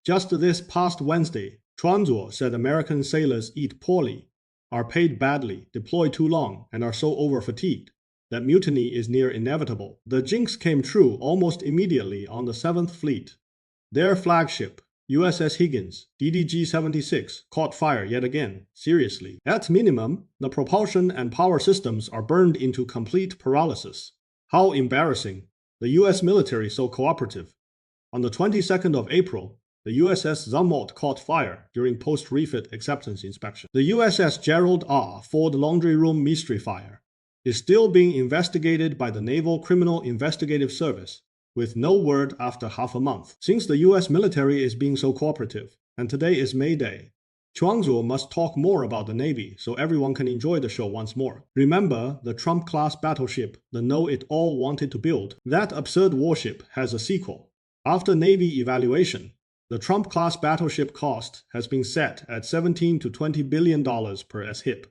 Just this past Wednesday, Chuanzuo said American sailors eat poorly, are paid badly, deploy too long, and are so over-fatigued that mutiny is near inevitable. The jinx came true almost immediately on the 7th Fleet. Their flagship, USS Higgins, DDG-76, caught fire yet again. Seriously. At minimum, the propulsion and power systems are burned into complete paralysis. How embarrassing. The US military so cooperative. On the 22nd of April, the USS Zumwalt caught fire during post-refit acceptance inspection. The USS Gerald R. Ford Laundry Room mystery fire is still being investigated by the Naval Criminal Investigative Service, with no word after half a month. Since the US military is being so cooperative, and today is May Day, Chuanzuo must talk more about the Navy so everyone can enjoy the show once more. Remember the Trump-class battleship the know-it-all wanted to build? That absurd warship has a sequel. After Navy evaluation, the Trump-class battleship cost has been set at $17 to $20 billion per ship.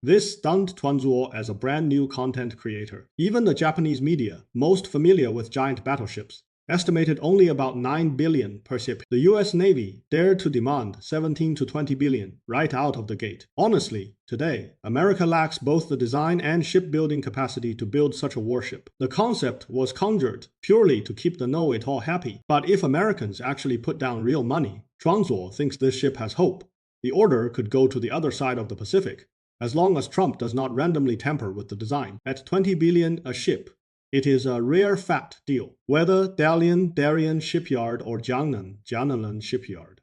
This stunned Chuanzuo as a brand new content creator. Even the Japanese media, most familiar with giant battleships, estimated only about $9 billion per ship. The US Navy dared to demand $17 to $20 billion right out of the gate. Honestly, today, America lacks both the design and shipbuilding capacity to build such a warship. The concept was conjured purely to keep the know-it-all happy. But if Americans actually put down real money, Chuanzuo thinks this ship has hope. The order could go to the other side of the Pacific, as long as Trump does not randomly tamper with the design. At $20 billion a ship, it is a rare fat deal. Whether Darien Shipyard or Jiangnan Shipyard,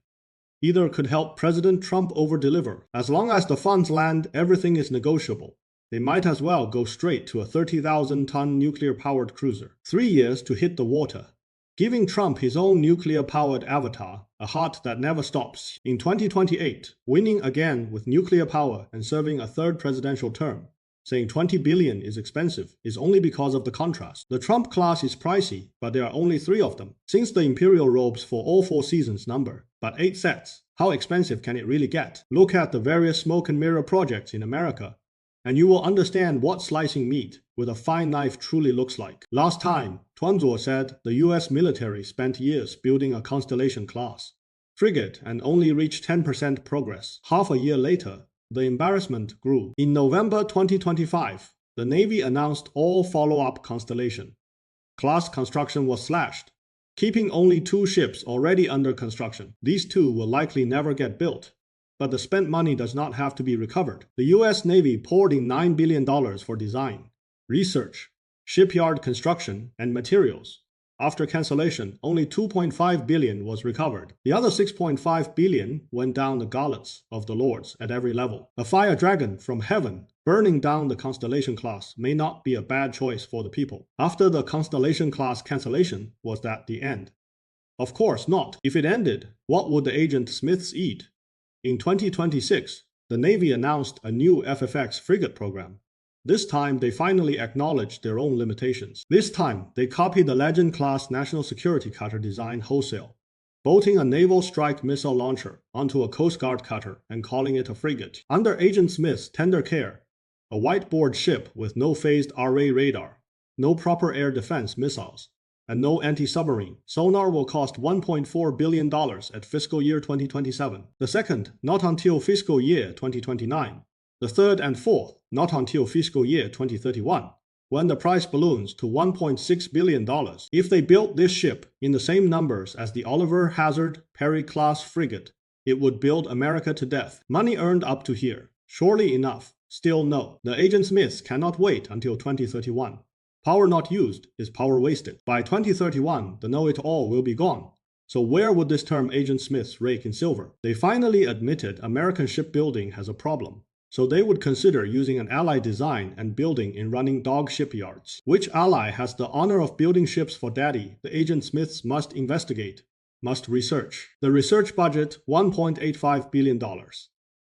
either could help President Trump over-deliver. As long as the funds land, everything is negotiable. They might as well go straight to a 30,000-ton nuclear-powered cruiser. 3 years to hit the water, giving Trump his own nuclear-powered avatar, a heart that never stops. In 2028, winning again with nuclear power and serving a third presidential term. Saying $20 billion is expensive is only because of the contrast. The Trump class is pricey, but there are only 3 of them. Since the imperial robes for all 4 seasons number but 8 sets, how expensive can it really get? Look at the various smoke and mirror projects in America, and you will understand what slicing meat with a fine knife truly looks like. Last time, Chuanzuo said the US military spent years building a Constellation class frigate and only reached 10% progress. Half a year later, the embarrassment grew. In November 2025, the Navy announced all follow-up Constellation class construction was slashed, keeping only 2 ships already under construction. These 2 will likely never get built, but the spent money does not have to be recovered. The US Navy poured in $9 billion for design, research, shipyard construction, and materials. After cancellation, only $2.5 billion was recovered. The other $6.5 billion went down the gauntlets of the lords at every level. A fire dragon from heaven burning down the Constellation class may not be a bad choice for the people. After the Constellation class cancellation, was that the end? Of course not. If it ended, what would the Agent Smiths eat? In 2026, the Navy announced a new FFX frigate program. This time, they finally acknowledged their own limitations. This time, they copied the Legend-class national security cutter design wholesale, bolting a naval strike missile launcher onto a Coast Guard cutter and calling it a frigate. Under Agent Smith's tender care, a whiteboard ship with no phased array radar, no proper air defense missiles, and no anti-submarine sonar will cost $1.4 billion at fiscal year 2027. The second, not until fiscal year 2029. The third and fourth, not until fiscal year 2031, when the price balloons to $1.6 billion. If they built this ship in the same numbers as the Oliver Hazard Perry-class frigate, it would build America to death. Money earned up to here. Surely enough. Still no. The Agent Smiths cannot wait until 2031. Power not used is power wasted. By 2031, the know-it-all will be gone. So where would this term Agent Smiths rake in silver? They finally admitted American shipbuilding has a problem. So they would consider using an ally design and building in running dog shipyards. Which ally has the honor of building ships for daddy? The Agent Smiths must investigate, must research. The research budget, $1.85 billion.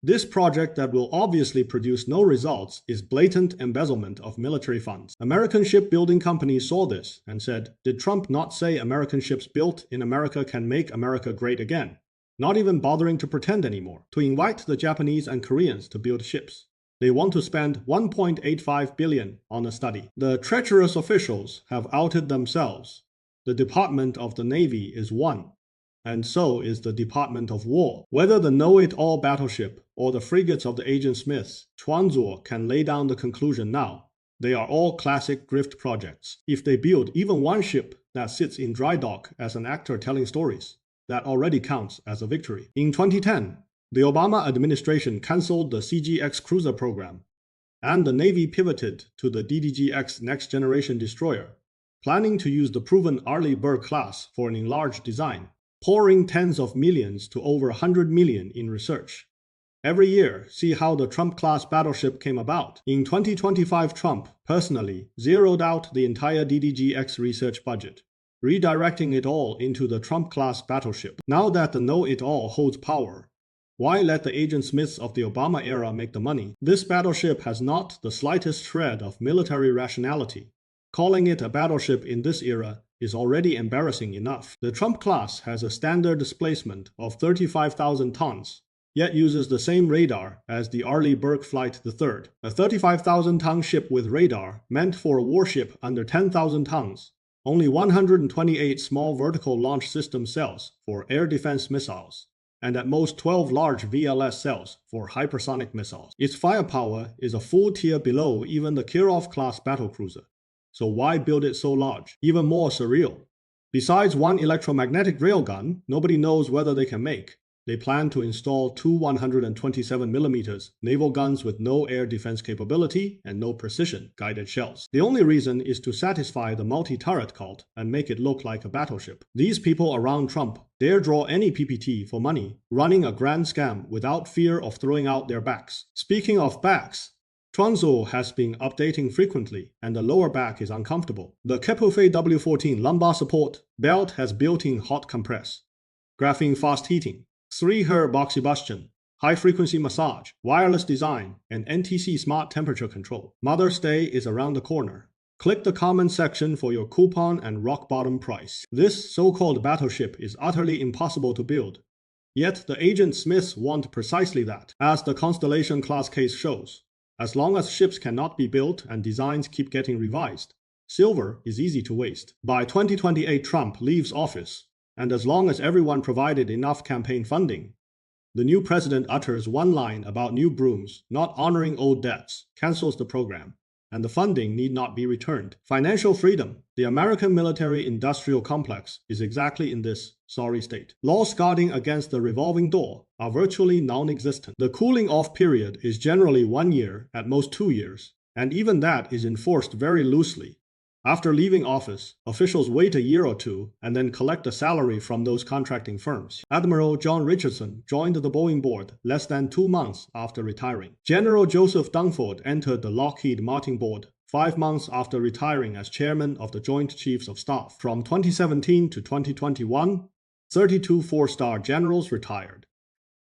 This project that will obviously produce no results is blatant embezzlement of military funds. American shipbuilding companies saw this and said, did Trump not say American ships built in America can make America great again? Not even bothering to pretend anymore, to invite the Japanese and Koreans to build ships. They want to spend $1.85 billion on a study. The treacherous officials have outed themselves. The Department of the Navy is one. and so is the Department of War. Whether the know-it-all battleship or the frigates of the Agent Smiths, Chuanzuo can lay down the conclusion now. They are all classic grift projects. If they build even one ship that sits in dry dock as an actor telling stories, that already counts as a victory. In 2010, the Obama administration cancelled the CGX cruiser program, and the Navy pivoted to the DDG-X next-generation destroyer, planning to use the proven Arleigh-Burke class for an enlarged design, pouring tens of millions to over 100 million in research. Every year, see how the Trump-class battleship came about. In 2025, Trump, personally, zeroed out the entire DDG-X research budget, redirecting it all into the Trump-class battleship. Now that the know-it-all holds power, why let the Agent Smiths of the Obama era make the money? This battleship has not the slightest shred of military rationality. Calling it a battleship in this era is already embarrassing enough. The Trump class has a standard displacement of 35,000 tons, yet uses the same radar as the Arleigh-Burke Flight III, a 35,000-ton ship with radar meant for a warship under 10,000 tons. Only 128 small vertical launch system cells for air defense missiles, and at most 12 large VLS cells for hypersonic missiles. Its firepower is a full tier below even the Kirov-class battlecruiser. So why build it so large? Even more surreal. Besides one electromagnetic railgun, nobody knows whether they can make. They plan to install two 127mm naval guns with no air defense capability and no precision-guided shells. The only reason is to satisfy the multi-turret cult and make it look like a battleship. These people around Trump dare draw any PPT for money, running a grand scam without fear of throwing out their backs. Speaking of backs, Chuanzuo has been updating frequently, and the lower back is uncomfortable. The Kepufei W14 lumbar support belt has built-in hot compress, graphene fast heating, 3-Her boxybustion, high-frequency massage, wireless design, and NTC smart temperature control. Mother's Day is around the corner. Click the comment section for your coupon and rock-bottom price. This so-called battleship is utterly impossible to build. Yet the Agent Smiths want precisely that, as the Constellation-class case shows. As long as ships cannot be built and designs keep getting revised, silver is easy to waste. By 2028, Trump leaves office, and as long as everyone provided enough campaign funding, the new president utters one line about new brooms not honoring old debts, cancels the program, and the funding need not be returned. Financial freedom. The American military-industrial complex is exactly in this sorry state. Laws guarding against the revolving door are virtually non-existent. The cooling-off period is generally 1 year, at most 2 years, and even that is enforced very loosely. After leaving office, officials wait a year or two and then collect a salary from those contracting firms. Admiral John Richardson joined the Boeing board less than 2 months after retiring. General Joseph Dunford entered the Lockheed Martin board 5 months after retiring as chairman of the Joint Chiefs of Staff. From 2017 to 2021, 32 four-star generals retired,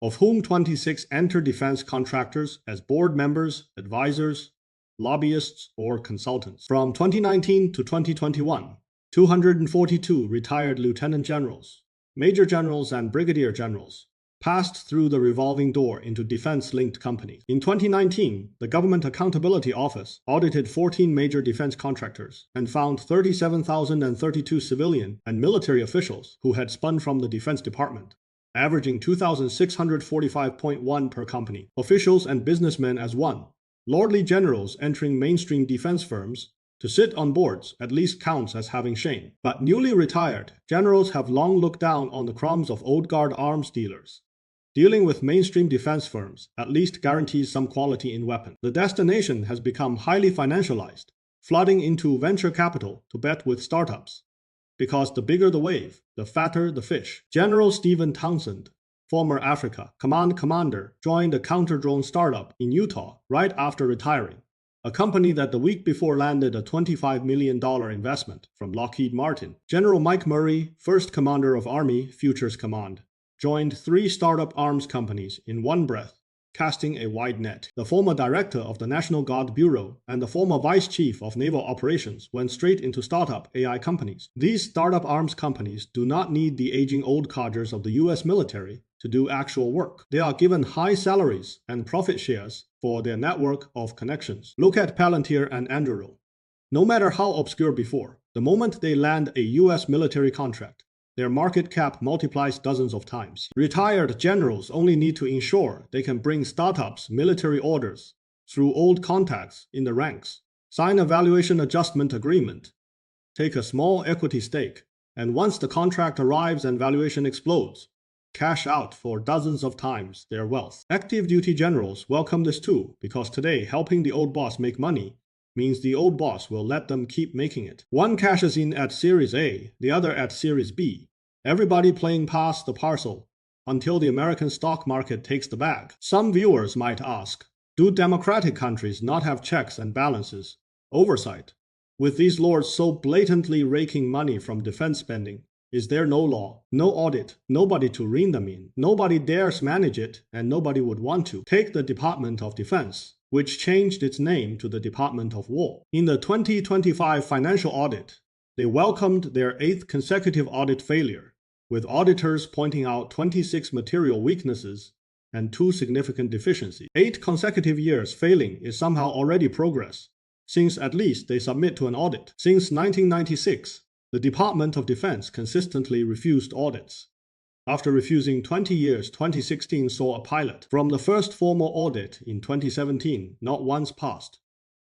of whom 26 entered defense contractors as board members, advisors, lobbyists, or consultants. From 2019 to 2021, 242 retired lieutenant generals, major generals, and brigadier generals passed through the revolving door into defense-linked companies. In 2019, the Government Accountability Office audited 14 major defense contractors and found 37,032 civilian and military officials who had spun from the Defense Department, averaging 2,645.1 per company. Officials and businessmen as one. Lordly generals entering mainstream defense firms to sit on boards at least counts as having shame. But newly retired generals have long looked down on the crumbs of old guard arms dealers. Dealing with mainstream defense firms at least guarantees some quality in weapons. The destination has become highly financialized, flooding into venture capital to bet with startups. Because the bigger the wave, the fatter the fish. General Stephen Townsend, former Africa Command Commander, joined a counter-drone startup in Utah right after retiring, a company that the week before landed a $25 million investment from Lockheed Martin. General Mike Murray, first commander of Army Futures Command, joined 3 startup arms companies in one breath, casting a wide net. The former director of the National Guard Bureau and the former vice chief of naval operations went straight into startup AI companies. These startup arms companies do not need the aging old codgers of the US military to do actual work. They are given high salaries and profit shares for their network of connections. Look at Palantir and Anduril. No matter how obscure before, the moment they land a US military contract, their market cap multiplies dozens of times. Retired generals only need to ensure they can bring startups military orders through old contacts in the ranks, sign a valuation adjustment agreement, take a small equity stake, and once the contract arrives and valuation explodes, cash out for dozens of times their wealth. Active duty generals welcome this too, because today helping the old boss make money means the old boss will let them keep making it. One cashes in at Series A, the other at Series B. Everybody playing pass the parcel until the American stock market takes the bag. Some viewers might ask, do democratic countries not have checks and balances, oversight? With these lords so blatantly raking money from defense spending, is there no law, no audit, nobody to rein them in? Nobody dares manage it, and nobody would want to. Take the Department of Defense, which changed its name to the Department of War. In the 2025 financial audit, they welcomed their 8th consecutive audit failure, with auditors pointing out 26 material weaknesses and 2 significant deficiencies. 8 consecutive years failing is somehow already progress, since at least they submit to an audit. Since 1996, the Department of Defense consistently refused audits. After refusing 20 years, 2016 saw a pilot. From the first formal audit in 2017, not once passed.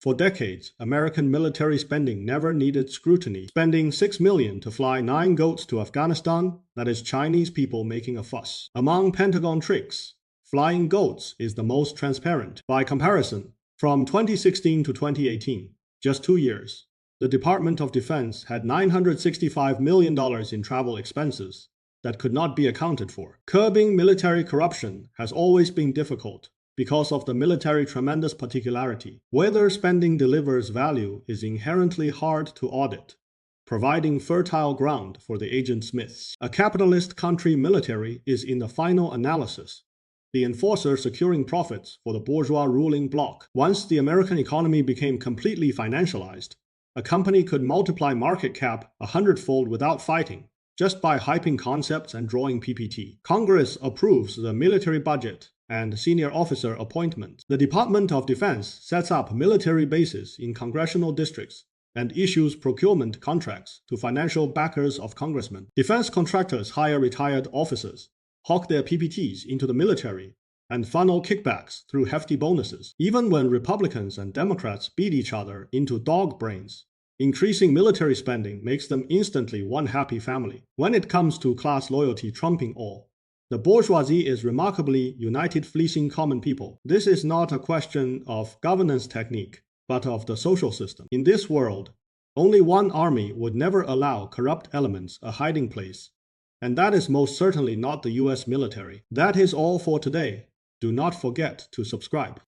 For decades, American military spending never needed scrutiny. Spending $6 million to fly 9 goats to Afghanistan, that is Chinese people making a fuss. Among Pentagon tricks, flying goats is the most transparent. By comparison, from 2016 to 2018, just 2 years, the Department of Defense had $965 million in travel expenses that could not be accounted for. Curbing military corruption has always been difficult because of the military's tremendous particularity. Whether spending delivers value is inherently hard to audit, providing fertile ground for the agent Smiths. A capitalist country military is in the final analysis the enforcer securing profits for the bourgeois ruling bloc. Once the American economy became completely financialized, a company could multiply market cap 100-fold without fighting, just by hyping concepts and drawing PPT. Congress approves the military budget and senior officer appointments. The Department of Defense sets up military bases in congressional districts and issues procurement contracts to financial backers of congressmen. Defense contractors hire retired officers, hawk their PPTs into the military, and funnel kickbacks through hefty bonuses. Even when Republicans and Democrats beat each other into dog brains, increasing military spending makes them instantly one happy family. When it comes to class loyalty trumping all, the bourgeoisie is remarkably united, fleecing common people. This is not a question of governance technique, but of the social system. In this world, only one army would never allow corrupt elements a hiding place, and that is most certainly not the US military. That is all for today. Do not forget to subscribe.